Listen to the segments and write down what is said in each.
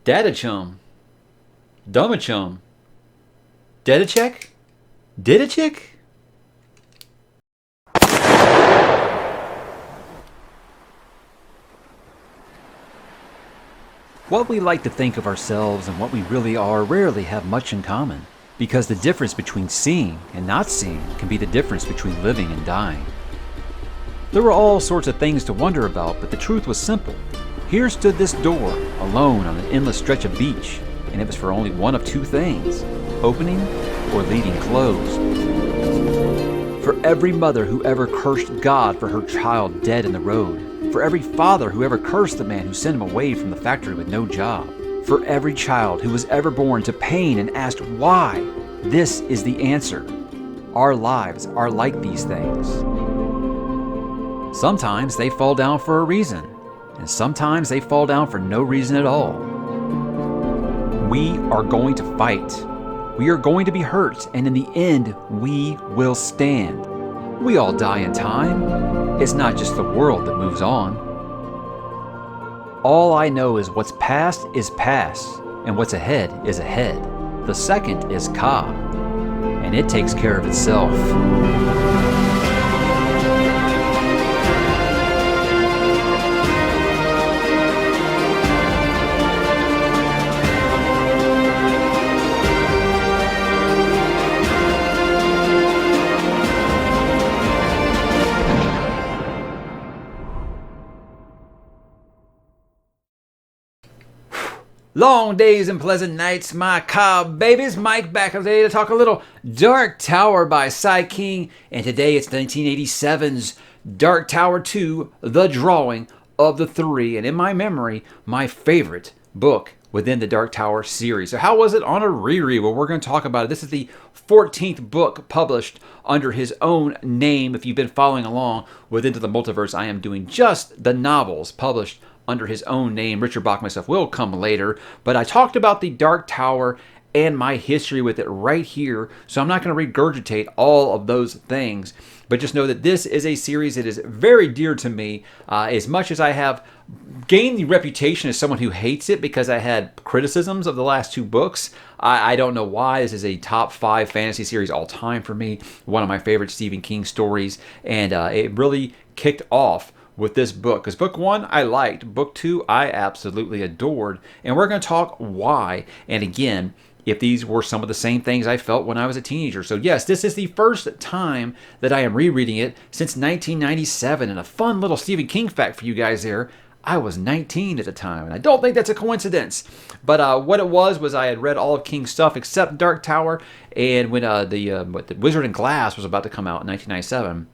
Dadachum. Dumachum. Dedachek? Didachik? What we like to think of ourselves and what we really are rarely have much in common, because the difference between seeing and not seeing can be the difference between living and dying. There were all sorts of things to wonder about, but the truth was simple. Here stood this door, alone on an endless stretch of beach, and it was for only one of two things, opening or leaving closed. For every mother who ever cursed God for her child dead in the road, for every father who ever cursed the man who sent him away from the factory with no job, for every child who was ever born to pain and asked why, this is the answer. Our lives are like these things. Sometimes they fall down for a reason, and sometimes they fall down for no reason at all. We are going to fight. We are going to be hurt, and in the end, we will stand. We all die in time. It's not just the world that moves on. All I know is what's past is past, and what's ahead is ahead. The second is Ka, and it takes care of itself. Long days and pleasant nights, my cob babies. Mike back today to talk a little Dark Tower by Cy King. And today it's 1987's Dark Tower 2, The Drawing of the Three. And in my memory, my favorite book within the Dark Tower series. So how was it on a reread? Well, we're going to talk about it. This is the 14th book published under his own name. If you've been following along with Into the Multiverse, I am doing just the novels published under his own name. Richard Bach myself will come later, but I talked about the Dark Tower and my history with it right here, so I'm not going to regurgitate all of those things, but just know that this is a series that is very dear to me. As much as I have gained the reputation as someone who hates it because I had criticisms of the last two books, I don't know why. This is a top 5 fantasy series all time for me, one of my favorite Stephen King stories, and it really kicked off with this book, because book 1 I liked, book 2 I absolutely adored, and we're going to talk why, and again, if these were some of the same things I felt when I was a teenager. So yes, this is the first time that I am rereading it since 1997, and a fun little Stephen King fact for you guys there, I was 19 at the time, and I don't think that's a coincidence. But what it was I had read all of King's stuff except Dark Tower, and when the Wizard and Glass was about to come out in 1997,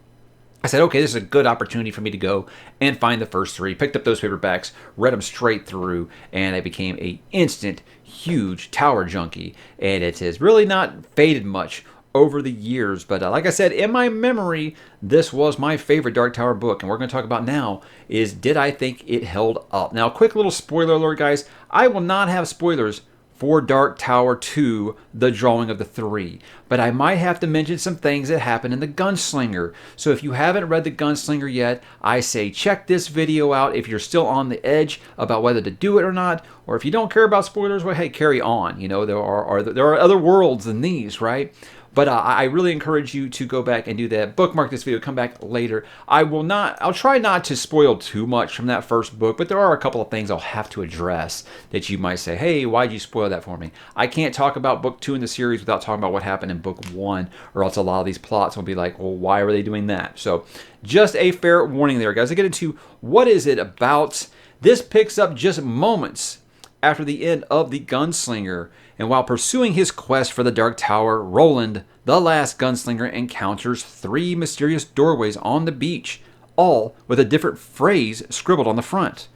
I said, okay, this is a good opportunity for me to go and find the first 3. Picked up those paperbacks, read them straight through, and I became a instant, huge Tower junkie. And it has really not faded much over the years. But like I said, in my memory, this was my favorite Dark Tower book. And what we're going to talk about now is, did I think it held up? Now, quick little spoiler alert, guys. I will not have spoilers for Dark Tower 2, The Drawing of the Three. But I might have to mention some things that happen in The Gunslinger. So if you haven't read The Gunslinger yet, I say check this video out if you're still on the edge about whether to do it or not. Or if you don't care about spoilers, well, hey, carry on. You know, there are other worlds than these, right? But I really encourage you to go back and do that. Bookmark this video, come back later. I'll try not to spoil too much from that first book, but there are a couple of things I'll have to address that you might say, hey, why'd you spoil that for me? I can't talk about book 2 in the series without talking about what happened in book 1, or else a lot of these plots will be like, well, why were they doing that? So just a fair warning there, guys. I get into what is it about. This picks up just moments after the end of The Gunslinger, and while pursuing his quest for the Dark Tower, Roland, the last gunslinger, encounters 3 mysterious doorways on the beach, all with a different phrase scribbled on the front.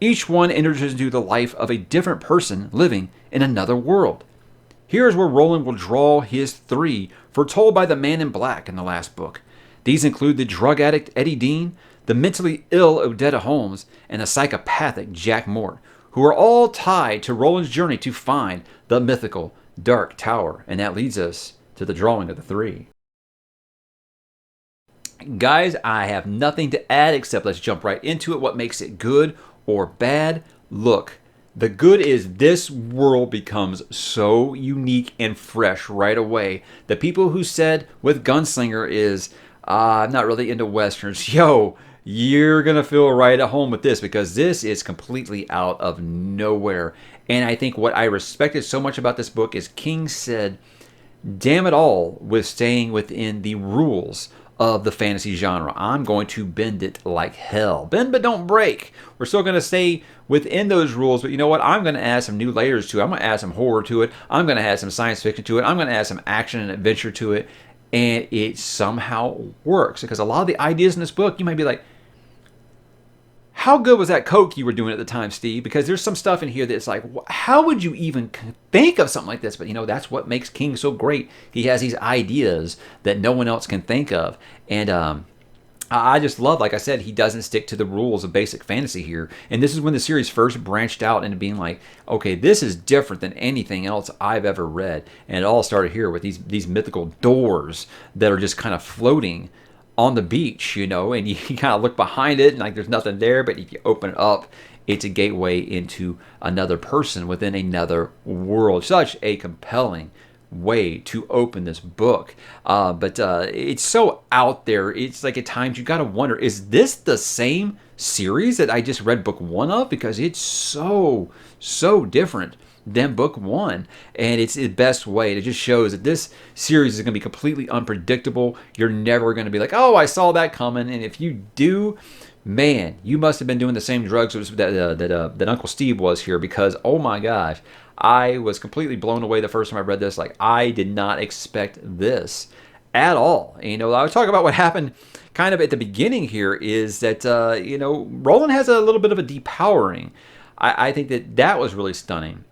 Each one enters into the life of a different person living in another world. Here's where Roland will draw his 3, foretold by the Man in Black in the last book. These include the drug addict Eddie Dean, the mentally ill Odetta Holmes, and the psychopathic Jack Mort, who are all tied to Roland's journey to find the mythical Dark Tower. And that leads us to the drawing of the 3. Guys, I have nothing to add except let's jump right into it. What makes it good or bad? Look, The good is this world becomes so unique and fresh right away. The people who said with Gunslinger is, I'm not really into Westerns, yo, you're going to feel right at home with this because this is completely out of nowhere. And I think what I respected so much about this book is King said, damn it all with staying within the rules of the fantasy genre. I'm going to bend it like hell. Bend but don't break. We're still going to stay within those rules, but you know what? I'm going to add some new layers to it. I'm going to add some horror to it. I'm going to add some science fiction to it. I'm going to add some action and adventure to it. And it somehow works. Because a lot of the ideas in this book, you might be like, how good was that Coke you were doing at the time, Steve? Because there's some stuff in here that's like, how would you even think of something like this? But, you know, that's what makes King so great. He has these ideas that no one else can think of. And I just love, like I said, he doesn't stick to the rules of basic fantasy here. And this is when the series first branched out into being like, okay, this is different than anything else I've ever read. And it all started here with these mythical doors that are just kind of floating on the beach, you know, and you kind of look behind it and like there's nothing there, but if you open it up, it's a gateway into another person within another world. Such a compelling way to open this book. But it's so out there. It's like at times you got to wonder, is this the same series that I just read book one of? Because it's so different than book one, and it's the best way. It just shows that this series is going to be completely unpredictable. You're never going to be like, oh, I saw that coming, and if you do, man, you must have been doing the same drugs that Uncle Steve was here, because oh my gosh, I was completely blown away the first time I read this. Like, I did not expect this at all. And, you know, I was talking about what happened kind of at the beginning here is that, you know, Roland has a little bit of a depowering. I think that was really stunning.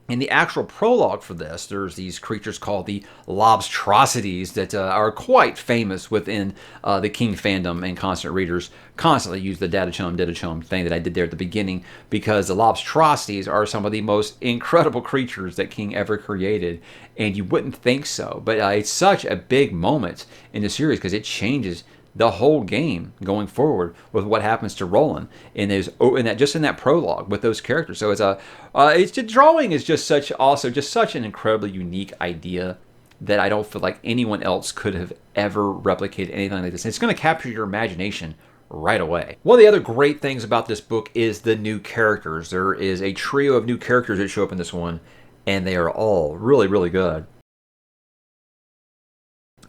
In the actual prologue for this, there's these creatures called the Lobstrosities that are quite famous within the King fandom, and constant readers constantly use the Dadachum thing that I did there at the beginning, because the Lobstrosities are some of the most incredible creatures that King ever created, and you wouldn't think so, but it's such a big moment in the series because it changes the whole game going forward with what happens to Roland in that prologue with those characters. So it's the drawing is just such an incredibly unique idea that I don't feel like anyone else could have ever replicated anything like this. And it's going to capture your imagination right away. One of the other great things about this book is the new characters. There is a trio of new characters that show up in this one, and they are all really, really good.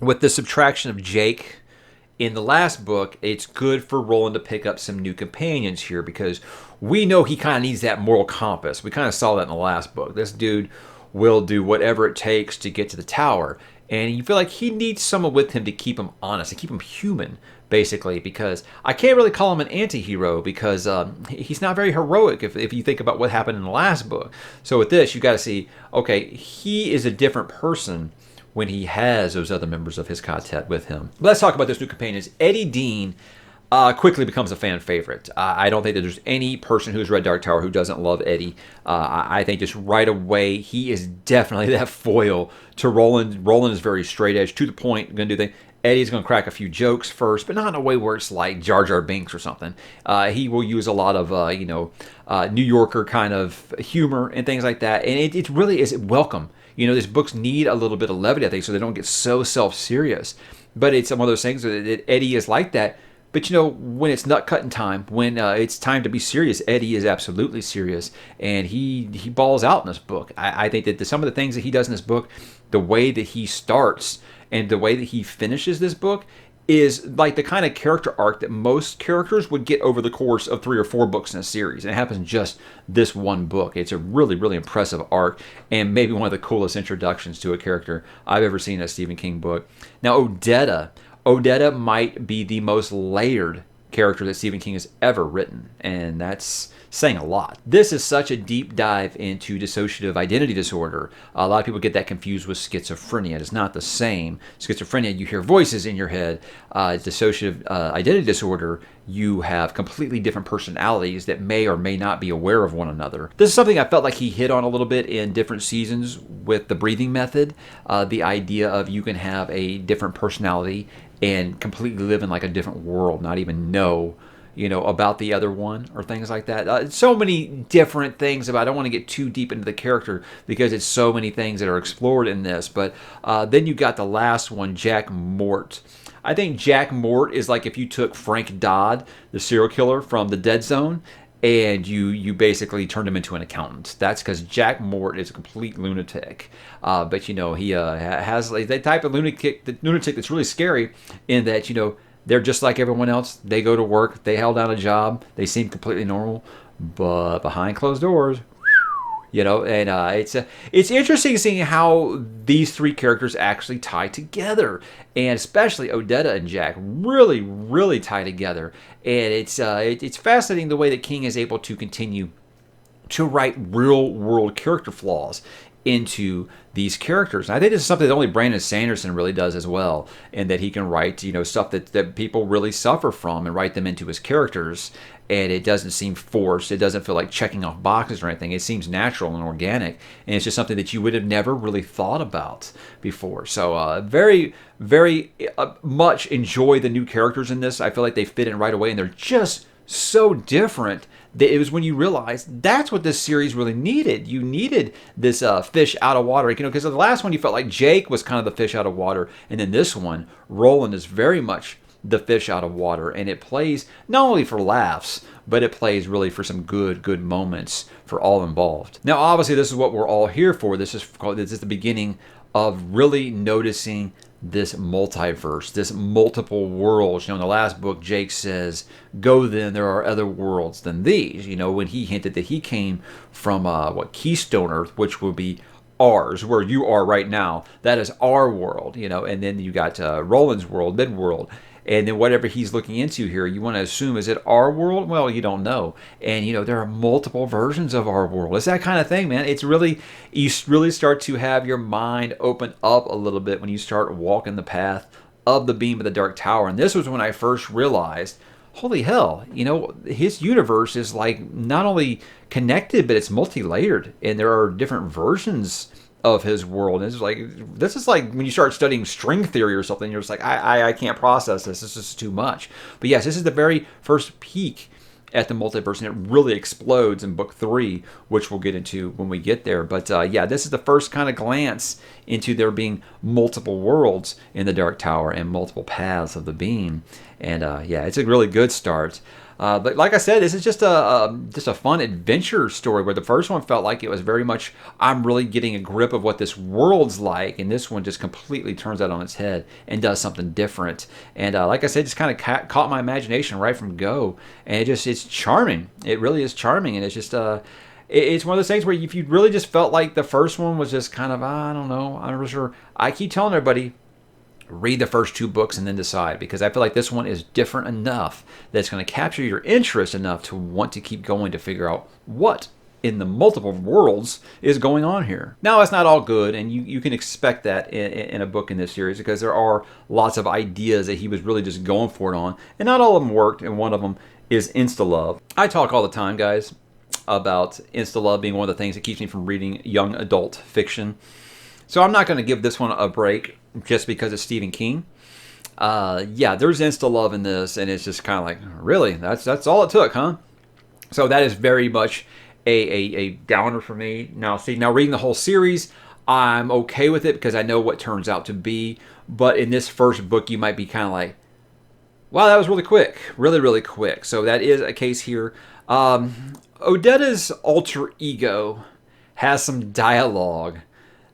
With the subtraction of Jake in the last book, it's good for Roland to pick up some new companions here, because we know he kind of needs that moral compass. We kind of saw that in the last book. This dude will do whatever it takes to get to the tower, and you feel like he needs someone with him to keep him honest, to keep him human, basically, because I can't really call him an anti-hero because he's not very heroic if you think about what happened in the last book. So with this, you got to see, okay, he is a different person when he has those other members of his quartet with him. Let's talk about this new companions. Eddie Dean quickly becomes a fan favorite. I don't think that there's any person who's read Dark Tower who doesn't love Eddie. I think just right away, he is definitely that foil to Roland. Roland is very straight edge, to the point, going to do things. Eddie's going to crack a few jokes first, but not in a way where it's like Jar Jar Binks or something. He will use a lot of, New Yorker kind of humor and things like that. And it really is welcome. You know, these books need a little bit of levity, I think, so they don't get so self-serious. But it's one of those things that Eddie is like that. But, you know, when it's nut-cutting time, when it's time to be serious, Eddie is absolutely serious. And he balls out in this book. I think that some of the things that he does in this book, the way that he starts and the way that he finishes this book is like the kind of character arc that most characters would get over the course of 3 or 4 books in a series. And it happens in just this one book. It's a really, really impressive arc, and maybe one of the coolest introductions to a character I've ever seen in a Stephen King book. Now, Odetta might be the most layered character that Stephen King has ever written, and that's saying a lot. This is such a deep dive into dissociative identity disorder. A lot of people get that confused with schizophrenia. It's not the same. Schizophrenia, you hear voices in your head. Dissociative identity disorder, you have completely different personalities that may or may not be aware of one another. This is something I felt like he hit on a little bit in different seasons with the breathing method. The idea of you can have a different personality and completely live in like a different world, not even know about the other one or things like that. So many different things about. I don't want to get too deep into the character because it's so many things that are explored in this. But then you got the last one, Jack Mort. I think Jack Mort is like if you took Frank Dodd, the serial killer from the Dead Zone, and you basically turned him into an accountant. That's because Jack Mort is a complete lunatic. But he has like that type of lunatic that's really scary in that they're just like everyone else. They go to work, they held down a job, they seem completely normal, but behind closed doors, and it's interesting seeing how these three characters actually tie together, and especially Odetta and Jack really, really tie together. And it's fascinating the way that King is able to continue to write real world character flaws into these characters. And I think this is something that only Brandon Sanderson really does as well, and that he can write stuff that people really suffer from and write them into his characters, and it doesn't seem forced. It doesn't feel like checking off boxes or anything. It seems natural and organic, and it's just something that you would have never really thought about before. So very, very much enjoy the new characters in this. I feel like they fit in right away, and they're just so different that it was when you realize that's what this series really needed. You needed this fish out of water, because the last one you felt like Jake was kind of the fish out of water, and then this one, Roland, is very much the fish out of water, and it plays not only for laughs, but it plays really for some good moments for all involved. Now, obviously, this is what we're all here for. This is the beginning of really noticing this multiverse, this multiple worlds. In the last book, Jake says, "Go then, there are other worlds than these." When he hinted that he came from Keystone Earth, which will be ours, where you are right now. That is our world, and then you got Roland's world, Midworld. And then whatever he's looking into here, you want to assume, is it our world? Well, you don't know. And, there are multiple versions of our world. It's that kind of thing, man. You really start to have your mind open up a little bit when you start walking the path of the beam of the Dark Tower. And this was when I first realized, holy hell, his universe is like not only connected, but it's multi-layered. And there are different versions of his world. And this is like when you start studying string theory or something, you're just like, I can't process this. This is too much. But yes, this is the very first peek at the multiverse, and it really explodes in book 3, which we'll get into when we get there. But this is the first kind of glance into there being multiple worlds in the Dark Tower and multiple paths of the beam. And it's a really good start. But like I said, this is just a fun adventure story, where the first one felt like it was very much, I'm really getting a grip of what this world's like, and this one just completely turns that on its head and does something different. And like I said, just kind of caught my imagination right from go, and it's charming. It really is charming, and it's just it's one of those things where if you really just felt like the first one was just kind of, I don't know, I'm not really sure. I keep telling everybody, read the first 2 books and then decide, because I feel like this one is different enough that it's going to capture your interest enough to want to keep going to figure out what in the multiple worlds is going on here. Now, it's not all good, and you can expect that in a book in this series, because there are lots of ideas that he was really just going for it on, and not all of them worked, and one of them is insta-love. I talk all the time, guys, about insta-love being one of the things that keeps me from reading young adult fiction. So I'm not going to give this one a break just because it's Stephen King. There's insta-love in this, and it's just kind of like, really? That's all it took, huh? So that is very much a downer for me. Now reading the whole series, I'm okay with it because I know what turns out to be. But in this first book, you might be kind of like, wow, that was really quick. Really, really quick. So that is a case here. Odetta's alter ego has some dialogue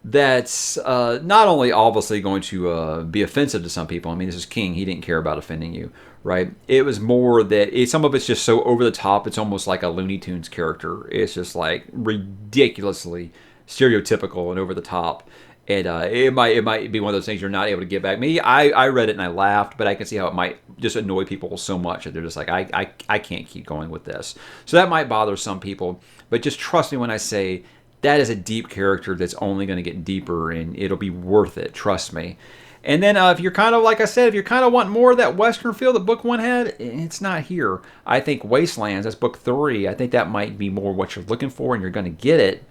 that's not only obviously going to be offensive to some people. I mean, this is King. He didn't care about offending you, right? It was more that some of it's just so over the top. It's almost like a Looney Tunes character. It's just like ridiculously stereotypical and over the top. And it might be one of those things you're not able to get back. Me, I read it and I laughed, but I can see how it might just annoy people so much that they're just like, I can't keep going with this. So that might bother some people. But just trust me when I say, that is a deep character that's only going to get deeper, and it'll be worth it. Trust me. And then if you're kind of, like I said, if you're kind of wanting more of that Western feel that book 1 had, it's not here. I think Wastelands, that's book 3, I think that might be more what you're looking for, and you're going to get it.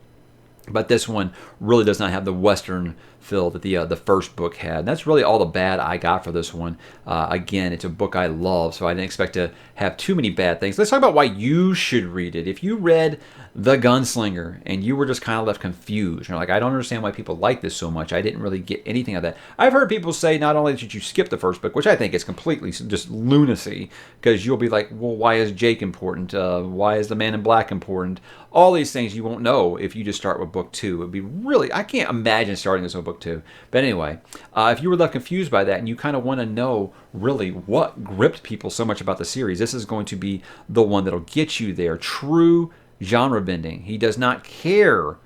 But this one really does not have the Western feel that the first book had. And that's really all the bad I got for this one. Again, it's a book I love, so I didn't expect to have too many bad things. Let's talk about why you should read it. If you read The Gunslinger and you were just kind of left confused, you're like, I don't understand why people like this so much. I didn't really get anything of that. I've heard people say not only should you skip the first book, which I think is completely just lunacy, because you'll be like, well, why is Jake important? Why is the Man in Black important? All these things you won't know if you just start with book 2. It would be really, I can't imagine starting this with book 2. But anyway, if you were left confused by that and you kind of want to know really what gripped people so much about the series, this is going to be the one that'll get you there. True genre bending. He does not care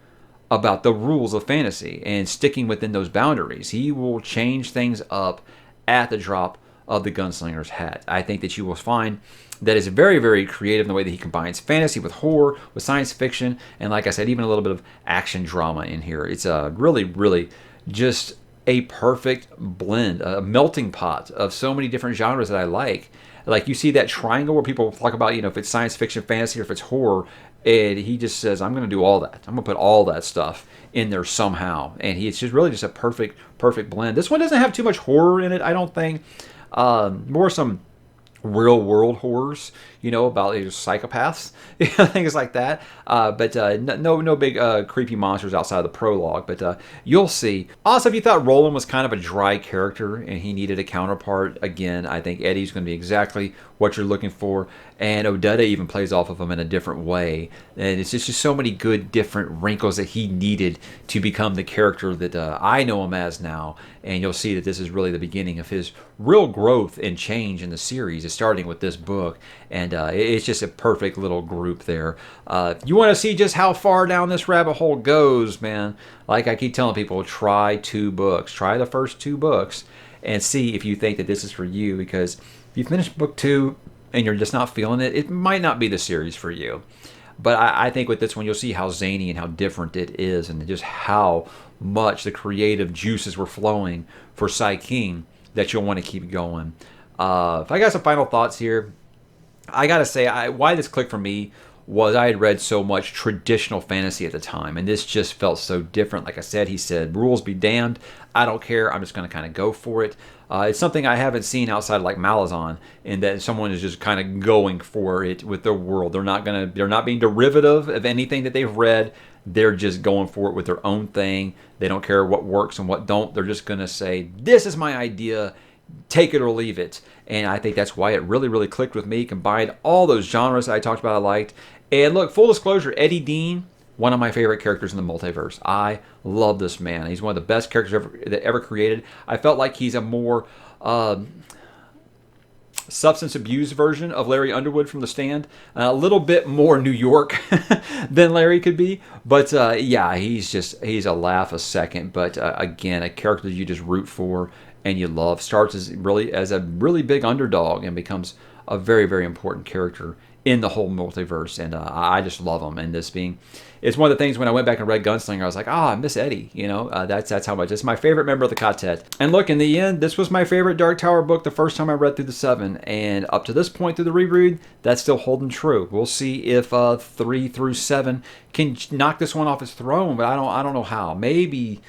about the rules of fantasy and sticking within those boundaries. He will change things up at the drop of the Gunslinger's hat. I think that you will find that is very, very creative in the way that he combines fantasy with horror, with science fiction, and like I said, even a little bit of action drama in here. It's a really, really just a perfect blend, a melting pot of so many different genres that I like. Like you see that triangle where people talk about, if it's science fiction, fantasy, or if it's horror, and he just says, I'm going to do all that. I'm going to put all that stuff in there somehow. And it's just really just a perfect blend. This one doesn't have too much horror in it, I don't think. More some real world horrors, about psychopaths, things like that. But no big creepy monsters outside of the prologue. But you'll see. Also, if you thought Roland was kind of a dry character and he needed a counterpart, again, I think Eddie's going to be exactly what you're looking for. And Odetta even plays off of him in a different way. And it's just so many good different wrinkles that he needed to become the character that I know him as now. And you'll see that this is really the beginning of his real growth and change in the series. It's starting with this book. And it's just a perfect little group there. You want to see just how far down this rabbit hole goes, man. Like I keep telling people, try 2 books. Try the first 2 books and see if you think that this is for you. Because if you finish book 2 and you're just not feeling it, it might not be the series for you. But I think with this one, you'll see how zany and how different it is and just how much the creative juices were flowing for Cy King that you'll want to keep going. If I got some final thoughts here, I got to say why this clicked for me was I had read so much traditional fantasy at the time, and this just felt so different. Like I said, he said, rules be damned. I don't care. I'm just going to kind of go for it. It's something I haven't seen outside of like Malazan, in that someone is just kind of going for it with their world. They're not being derivative of anything that they've read. They're just going for it with their own thing. They don't care what works and what don't. They're just going to say, this is my idea. Take it or leave it. And I think that's why it really, really clicked with me. Combined all those genres that I talked about I liked. And look, full disclosure, Eddie Dean, one of my favorite characters in the multiverse. I love this man. He's one of the best characters ever created. I felt like he's a more substance abuse version of Larry Underwood from The Stand. A little bit more New York than Larry could be. But yeah, he's a laugh a second. But again, a character you just root for and you love. Starts as a really big underdog and becomes a very, very important character in the whole multiverse. And I just love him. And it's one of the things when I went back and read Gunslinger, I was like, I miss Eddie. That's how much. It's my favorite member of the quartet. And look, in the end, this was my favorite Dark Tower book the first time I read through the 7. And up to this point through the reread, that's still holding true. We'll see if 3 through 7 can knock this one off its throne, but I don't know how. Maybe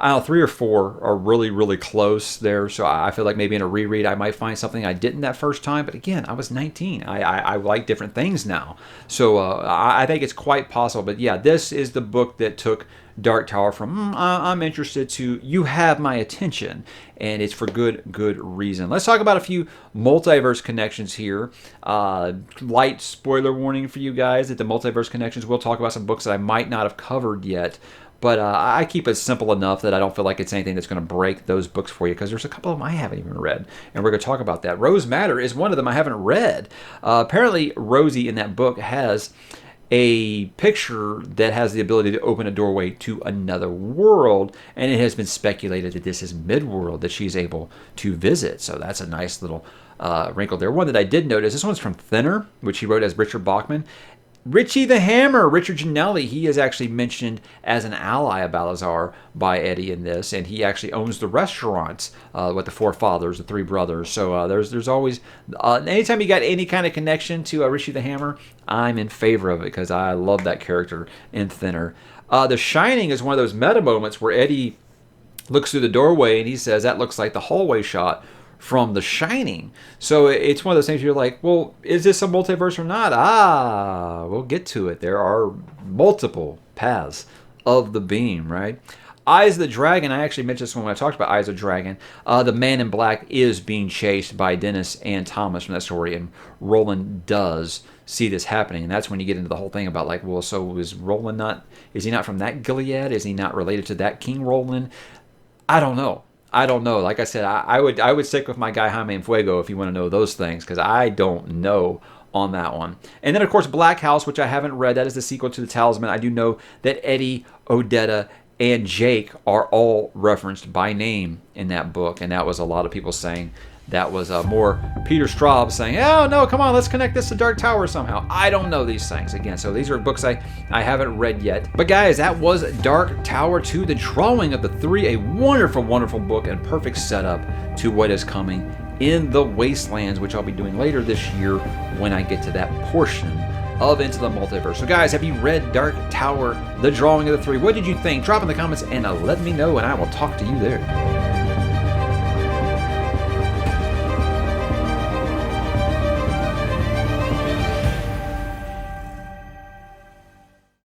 3 or 4 are really, really close there. So I feel like maybe in a reread I might find something I didn't that first time. But again, I was 19. I like different things now. So I think it's quite possible. But yeah, this is the book that took Dark Tower from I'm interested to you have my attention. And it's for good reason. Let's talk about a few multiverse connections here. Light spoiler warning for you guys that the multiverse connections, we'll talk about some books that I might not have covered yet. But I keep it simple enough that I don't feel like it's anything that's going to break those books for you, because there's a couple of them I haven't even read, and we're going to talk about that. Rose Matter is one of them I haven't read. Apparently, Rosie in that book has a picture that has the ability to open a doorway to another world, and it has been speculated that this is Midworld that she's able to visit. So that's a nice little wrinkle there. One that I did notice, this one's from Thinner, which he wrote as Richard Bachman. Richie the Hammer, Richard Janelli, he is actually mentioned as an ally of Balazar by Eddie in this, and he actually owns the restaurants with the four fathers, the three brothers. So there's always, anytime you got any kind of connection to Richie the Hammer, I'm in favor of it because I love that character in Thinner. The Shining is one of those meta moments where Eddie looks through the doorway and he says, that looks like the hallway shot from The Shining. So it's one of those things you're like, well, is this a multiverse or not? We'll get to it. There are multiple paths of the beam, right? Eyes of the Dragon, I actually mentioned this when I talked about Eyes of the Dragon. The Man in Black is being chased by Dennis and Thomas from that story, and Roland does see this happening. And that's when you get into the whole thing about like, well, so is Roland not, is he not from that Gilead? Is he not related to that King Roland? I don't know. Like I said, I would stick with my guy Jaime and Fuego if you want to know those things, because I don't know on that one. And then, of course, Black House, which I haven't read. That is the sequel to The Talisman. I do know that Eddie, Odetta, and Jake are all referenced by name in that book, and that was a lot of people saying that was more Peter Straub saying, oh, no, come on, let's connect this to Dark Tower somehow. I don't know these things. Again, so these are books I haven't read yet. But guys, that was Dark Tower 2, The Drawing of the Three, a wonderful, wonderful book and perfect setup to what is coming in the Wastelands, which I'll be doing later this year when I get to that portion of Into the Multiverse. So guys, have you read Dark Tower, The Drawing of the Three? What did you think? Drop in the comments and let me know, and I will talk to you there.